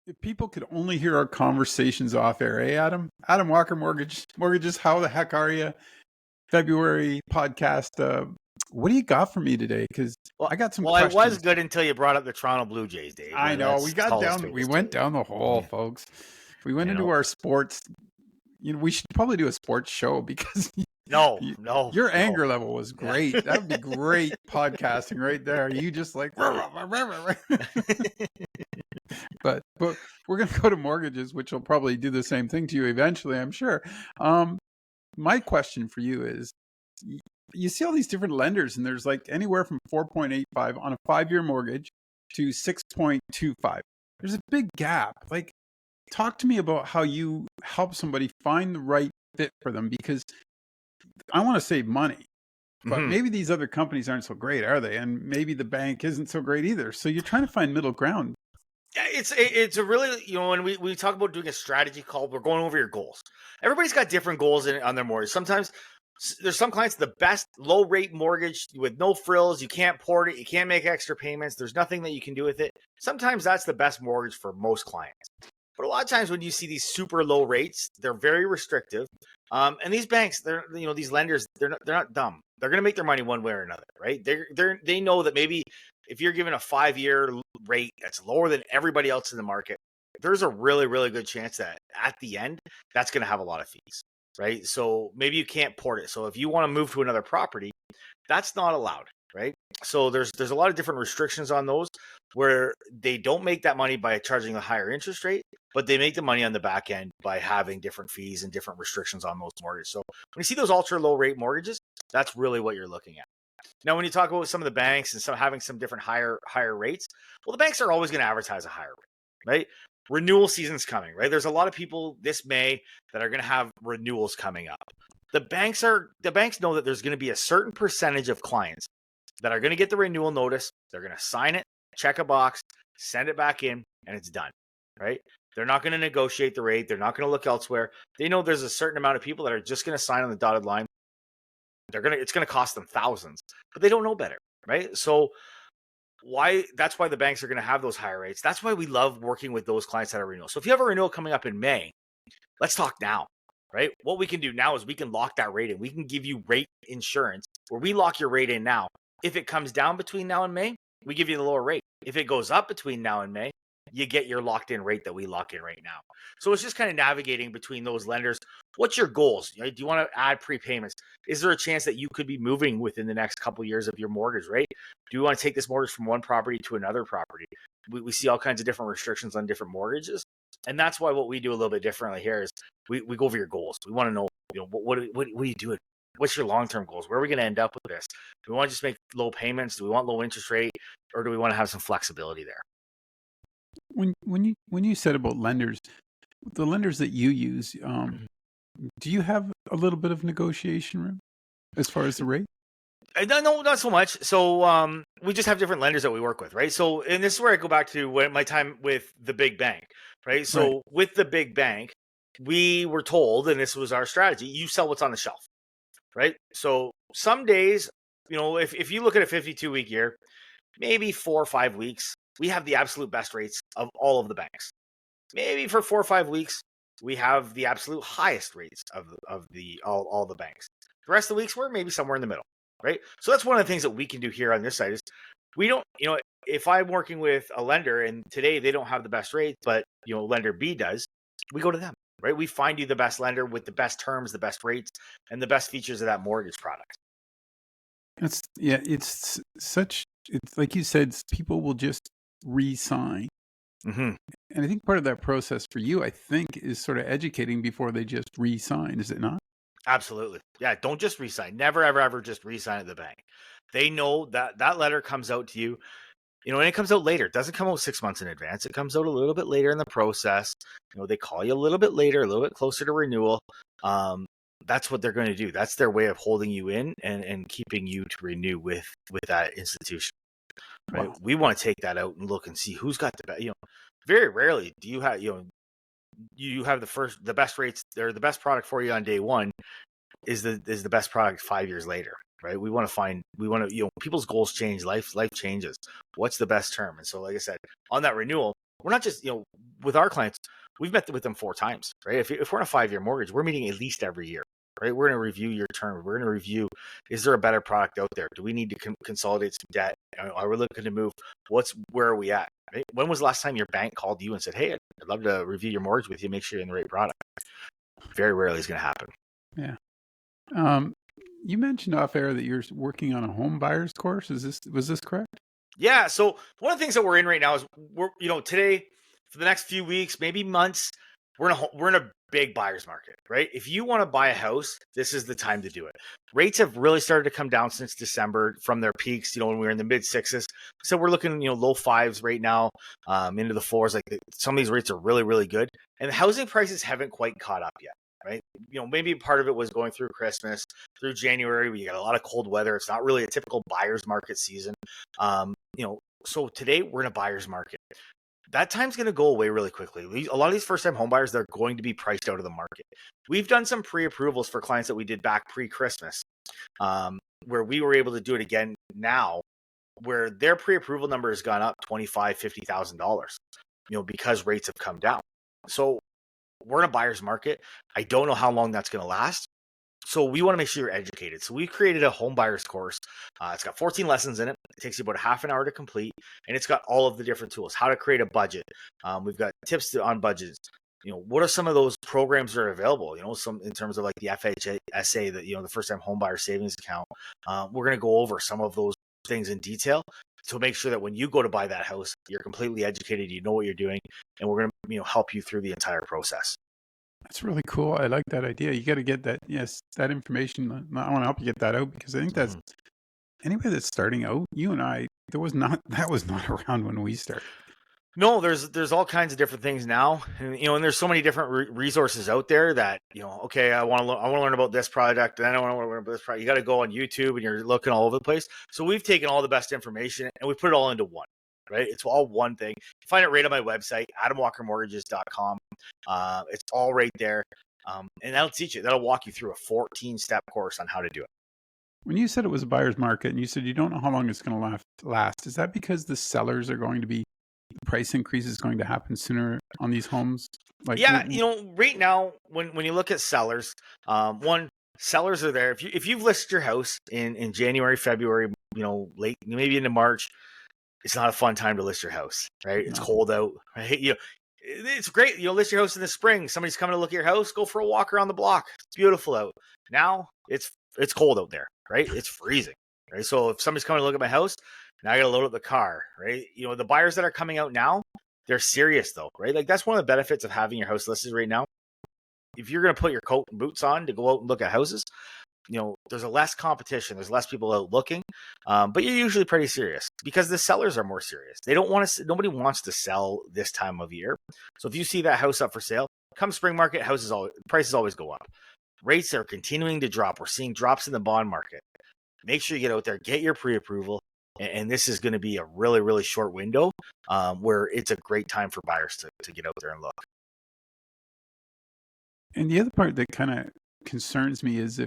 If people could only hear our conversations off air, eh, Adam? Adam Walker, Mortgages. How the heck are you? February podcast. What do you got for me today? Because Well, I got some well, I was questions. good until you brought up the Toronto Blue Jays, Dave. I know we got all down. We went down the hole, folks. We went You into know? our sports. We should probably do a sports show because No. your anger level was great. Yeah. That would be great podcasting right there. You just like, but we're gonna go to mortgages, which will probably do the same thing to you eventually, I'm sure. My question for you is, you see all these different lenders, and there's like anywhere from 4.85 on a 5-year mortgage to 6.25. There's a big gap. Like, talk to me about how you help somebody find the right fit for them, because I want to save money, but maybe these other companies aren't so great, are they? And maybe the bank isn't so great either. So you're trying to find middle ground. Yeah, it's a really, when we talk about doing a strategy call, we're going over your goals. Everybody's got different goals on their mortgage. Sometimes there's some clients, the best low rate mortgage with no frills. You can't port it. You can't make extra payments. There's nothing that you can do with it. Sometimes that's the best mortgage for most clients. But a lot of times when you see these super low rates, they're very restrictive. And these banks, these lenders, they're not dumb. They're going to make their money one way or another, right? They know that maybe if you're given a 5-year rate that's lower than everybody else in the market, there's a really, really good chance that at the end, that's going to have a lot of fees, right? So maybe you can't port it. So if you want to move to another property, that's not allowed, right? So there's a lot of different restrictions on those where they don't make that money by charging a higher interest rate, but they make the money on the back end by having different fees and different restrictions on those mortgages. So when you see those ultra low rate mortgages, that's really what you're looking at. Now, when you talk about some of the banks and having some different higher rates, well, the banks are always going to advertise a higher rate, right? Renewal season's coming, right? There's a lot of people this May that are going to have renewals coming up. The banks know that there's going to be a certain percentage of clients that are going to get the renewal notice. They're going to sign it, check a box, send it back in, and it's done, right? They're not going to negotiate the rate. They're not going to look elsewhere. They know there's a certain amount of people that are just going to sign on the dotted line. It's going to cost them thousands, but they don't know better, right? So that's why the banks are going to have those higher rates. That's why we love working with those clients that are renewal. So if you have a renewal coming up in May, let's talk now, right? What we can do now is we can lock that rate in. We can give you rate insurance where we lock your rate in now. If it comes down between now and May, we give you the lower rate. If it goes up between now and May, you get your locked in rate that we lock in right now. So it's just kind of navigating between those lenders. What's your goals? Do you want to add prepayments? Is there a chance that you could be moving within the next couple of years of your mortgage rate? Do you want to take this mortgage from one property to another property? We see all kinds of different restrictions on different mortgages. And that's why what we do a little bit differently here is we go over your goals. We want to know, what are you doing? What's your long-term goals? Where are we going to end up with this? Do we want to just make low payments? Do we want low interest rate? Or do we want to have some flexibility there? When you said about lenders, the lenders that you use, do you have a little bit of negotiation room as far as the rate? No, not so much. So we just have different lenders that we work with, right? So, and this is where I go back to my time with the big bank, right? So with the big bank, we were told, and this was our strategy, you sell what's on the shelf, right? So some days, if you look at a 52-week year, maybe 4 or 5 weeks, we have the absolute best rates of all of the banks. Maybe for 4 or 5 weeks, we have the absolute highest rates of all the banks. The rest of the weeks, we're maybe somewhere in the middle, right? So that's one of the things that we can do here on this side is we don't, if I'm working with a lender and today they don't have the best rates, but lender B does, we go to them, right? We find you the best lender with the best terms, the best rates, and the best features of that mortgage product. It's like you said, people will just re-sign. Mm-hmm. And I think part of that process for you, I think, is sort of educating before they just re-sign, is it not? Absolutely. Yeah, don't just re-sign. Never, ever, ever just re-sign at the bank. They know that letter comes out to you, and it comes out later. It doesn't come out 6 months in advance. It comes out a little bit later in the process. They call you a little bit later, a little bit closer to renewal. That's what they're going to do. That's their way of holding you in and keeping you to renew with that institution. Right? Wow. We want to take that out and look and see who's got the best. Very rarely do you have you have the best rates or the best product for you on day one is the best product 5 years later, right? We want to people's goals change, life changes. What's the best term? And so, like I said, on that renewal, we're not just, with our clients, we've met with them 4 times, right? If we're on a 5-year mortgage, we're meeting at least every year, right? We're going to review your term. We're going to review, is there a better product out there? Do we need to consolidate some debt? Are we looking to move? Where are we at? Right? When was the last time your bank called you and said, hey, I'd love to review your mortgage with you, make sure you're in the right product? Very rarely is going to happen. Yeah. You mentioned off air that you're working on a home buyer's course. Was this correct? Yeah. So one of the things that we're in right now is today, for the next few weeks, maybe months, we're in a big buyer's market, right? If you want to buy a house, this is the time to do it. Rates have really started to come down since December from their peaks, when we were in the mid 6s. So we're looking, low 5s right now, into the 4s. Like some of these rates are really, really good. And the housing prices haven't quite caught up yet, right? Maybe part of it was going through Christmas, through January, where you got a lot of cold weather. It's not really a typical buyer's market season. So today we're in a buyer's market. That time's going to go away really quickly. A lot of these first-time home buyers, they're going to be priced out of the market. We've done some pre-approvals for clients that we did back pre-Christmas, where we were able to do it again now, where their pre-approval number has gone up $25,000, $50,000, because rates have come down. So we're in a buyer's market. I don't know how long that's going to last. So we want to make sure you're educated. So we created a home buyer's course. It's got 14 lessons in it. It takes you about half an hour to complete, and it's got all of the different tools, how to create a budget. We've got tips on budgets. What are some of those programs that are available? Some in terms of like the FHSA, the first time home buyer savings account. We're going to go over some of those things in detail to make sure that when you go to buy that house, you're completely educated, you know what you're doing, and we're going to help you through the entire process. That's really cool. I like that idea. You got to get that. Yes, that information. I want to help you get that out because I think that's anybody that's starting out. You and I, that was not around when we started. No, there's all kinds of different things now, and and there's so many different resources out there that okay, I want to learn about this product, and then I want to learn about this product. You got to go on YouTube, and you're looking all over the place. So we've taken all the best information and we put it all into one. Right? It's all one thing. You find it right on my website, adamwalkermortgages.com. It's all right there. And that'll teach you, that'll walk you through a 14-step course on how to do it. When you said it was a buyer's market and you said you don't know how long it's going to last, is that because the sellers are going to be, the price increase is going to happen sooner on these homes? Right now, when you look at sellers, sellers are there. If you've listed your house in January, February, late, maybe into March, it's not a fun time to list your house, right? It's cold out, right? It's great. List your house in the spring. Somebody's coming to look at your house. Go for a walk around the block. It's beautiful out. Now it's cold out there, right? It's freezing, right? So if somebody's coming to look at my house, now I got to load up the car, right? The buyers that are coming out now, they're serious though, right? Like that's one of the benefits of having your house listed right now. If you're going to put your coat and boots on to go out and look at houses, there's a less competition. There's less people out looking, but you're usually pretty serious because the sellers are more serious. They don't want to. Nobody wants to sell this time of year. So if you see that house up for sale, come spring market, prices always go up. Rates are continuing to drop. We're seeing drops in the bond market. Make sure you get out there, get your pre-approval, and this is going to be a really, really short window where it's a great time for buyers to get out there and look. And the other part that kind of concerns me is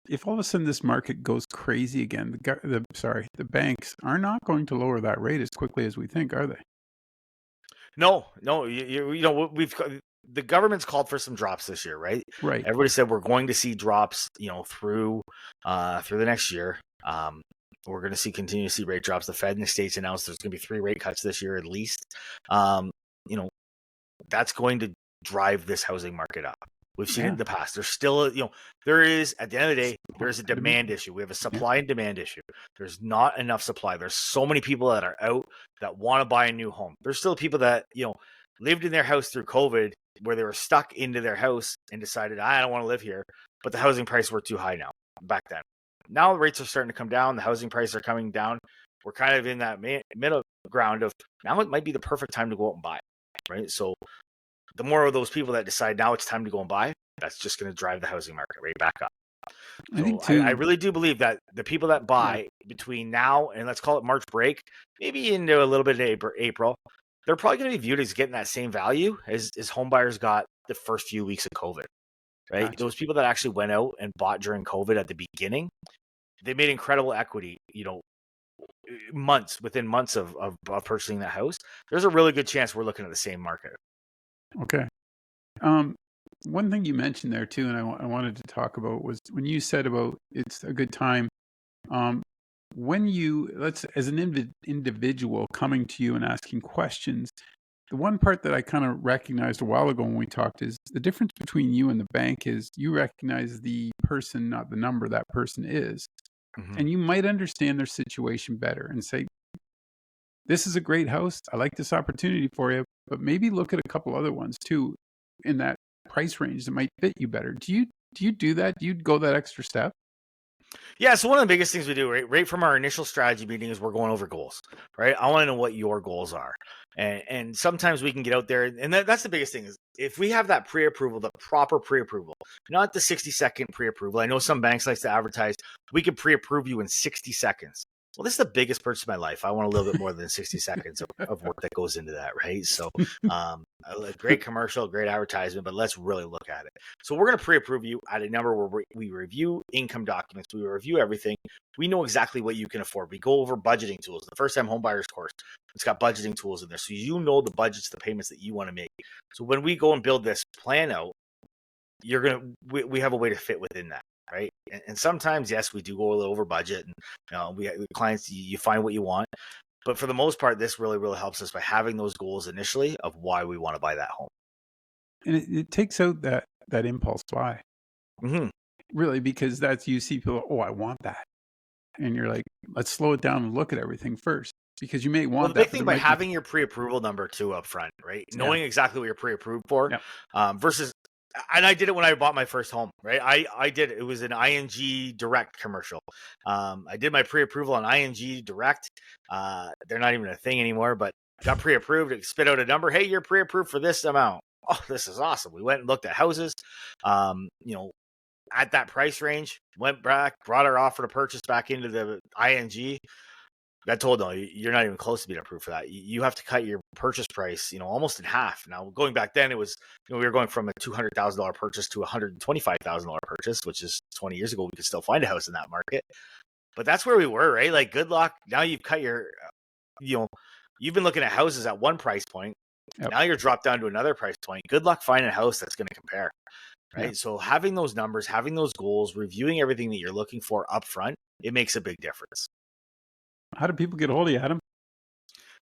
if all of a sudden this market goes crazy again, the banks are not going to lower that rate as quickly as we think, are they? No. The government's called for some drops this year, right? Right. Everybody said we're going to see drops, through the next year. We're going to continue to see rate drops. The Fed in the States announced there's going to be 3 rate cuts this year at least. That's going to drive this housing market up. We've seen it in the past. There's still, there is, at the end of the day, there's a demand issue. We have a supply and demand issue. There's not enough supply. There's so many people that are out that want to buy a new home. There's still people that, lived in their house through COVID where they were stuck into their house and decided, I don't want to live here, but the housing prices were too high now back then. Now the rates are starting to come down. The housing prices are coming down. We're kind of in that middle ground of now it might be the perfect time to go out and buy, right? So the more of those people that decide now it's time to go and buy, that's just going to drive the housing market right back up. So I really do believe that the people that buy between now and let's call it March break, maybe into a little bit of April, they're probably going to be viewed as getting that same value as home buyers got the first few weeks of COVID, right? Gotcha. Those people that actually went out and bought during COVID at the beginning, they made incredible equity. within months of purchasing that house, there's a really good chance we're looking at the same market. Okay. One thing you mentioned there too, and I wanted to talk about, was when you said about it's a good time. When as an individual coming to you and asking questions, the one part that I kind of recognized a while ago when we talked is the difference between you and the bank is you recognize the person, not the number that person is. Mhm. And you might understand their situation better and say, this is a great house. I like this opportunity for you, but maybe look at a couple other ones too in that price range that might fit you better. Do you do that? Do you go that extra step? Yeah, so one of the biggest things we do right from our initial strategy meeting is we're going over goals, right? I want to know what your goals are. And sometimes we can get out there, and that's the biggest thing is if we have that pre-approval, the proper pre-approval, not the 60-second pre-approval. I know some banks like to advertise, we can pre-approve you in 60 seconds. Well, this is the biggest purchase of my life. I want a little bit more than 60 seconds of work that goes into that, right? So, a great commercial, great advertisement, but let's really look at it. So, we're going to pre-approve you at a number where we review income documents, we review everything. We know exactly what you can afford. We go over budgeting tools. The first time home buyers course, it's got budgeting tools in there, so you know the budgets, the payments that you want to make. So, when we go and build this plan out, we have a way to fit within that. Right. And sometimes, yes, we do go a little over budget and we clients, you find what you want. But for the most part, this really, really helps us by having those goals initially of why we want to buy that home. And it takes out that impulse buy. Mm-hmm. Really, because that's you see people, oh, I want that. And you're like, let's slow it down and look at everything first. Because you may want Well, the that. big thing by having your pre-approval number too up front, right? Knowing exactly what you're pre-approved for, versus, and I did it when I bought my first home, right? I did it was an ING Direct commercial. I did my pre-approval on ING Direct. They're not even a thing anymore, but got pre-approved. It spit out a number. Hey, you're pre-approved for this amount. Oh, this is awesome. We went and looked at houses. At that price range, went back, brought our offer to purchase back into the ING. Got told, no, you're not even close to being approved for that. You have to cut your purchase price, almost in half. Now, going back then, it was, we were going from a $200,000 purchase to a $125,000 purchase, which is 20 years ago. We could still find a house in that market. But that's where we were, right? Like, good luck. Now you've cut your, you've been looking at houses at one price point. Yep. Now you're dropped down to another price point. Good luck finding a house that's going to compare, right? Yep. So having those numbers, having those goals, reviewing everything that you're looking for upfront, it makes a big difference. How do people get a hold of you, Adam?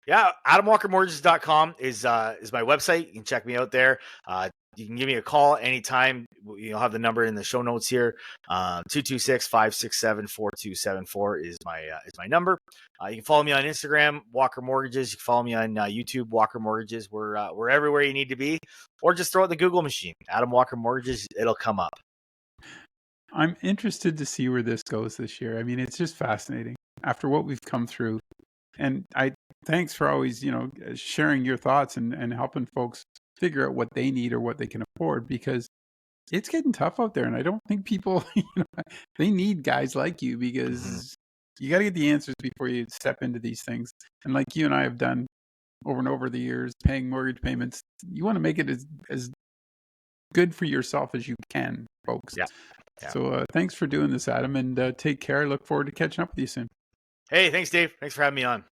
Yeah, AdamWalkerMortgages.com is my website. You can check me out there. You can give me a call anytime. You'll have the number in the show notes here. 226-567-4274 is my number. You can follow me on Instagram, Walker Mortgages. You can follow me on YouTube, Walker Mortgages. We're everywhere you need to be. Or just throw it in the Google machine, Adam Walker Mortgages. It'll come up. I'm interested to see where this goes this year. I mean, it's just fascinating after what we've come through. And thanks for always, sharing your thoughts and helping folks figure out what they need or what they can afford, because it's getting tough out there. And I don't think people, they need guys like you, because you got to get the answers before you step into these things. And like you and I have done over and over the years, paying mortgage payments, you want to make it as good for yourself as you can, folks. Yeah. So thanks for doing this, Adam, and take care. I look forward to catching up with you soon. Hey, thanks, Dave. Thanks for having me on.